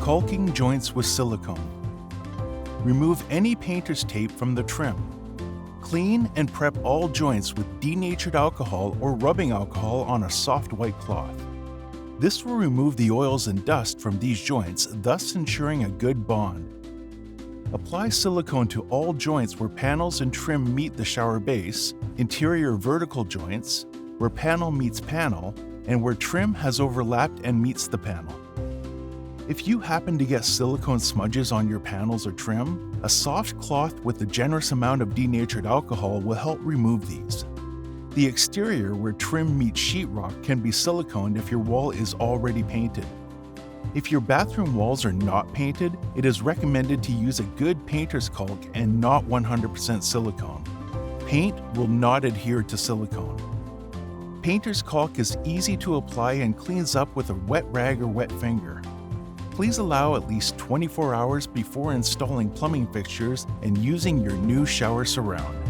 Caulking joints with silicone. Remove any painter's tape from the trim. Clean and prep all joints with denatured alcohol or rubbing alcohol on a soft white cloth. This will remove the oils and dust from these joints, thus ensuring a good bond. Apply silicone to all joints where panels and trim meet the shower base, interior vertical joints, where panel meets panel, and where trim has overlapped and meets the panel. If you happen to get silicone smudges on your panels or trim, a soft cloth with a generous amount of denatured alcohol will help remove these. The exterior where trim meets sheetrock can be siliconed if your wall is already painted. If your bathroom walls are not painted, it is recommended to use a good painter's caulk and not 100% silicone. Paint will not adhere to silicone. Painter's caulk is easy to apply and cleans up with a wet rag or wet finger. Please allow at least 24 hours before installing plumbing fixtures and using your new shower surround.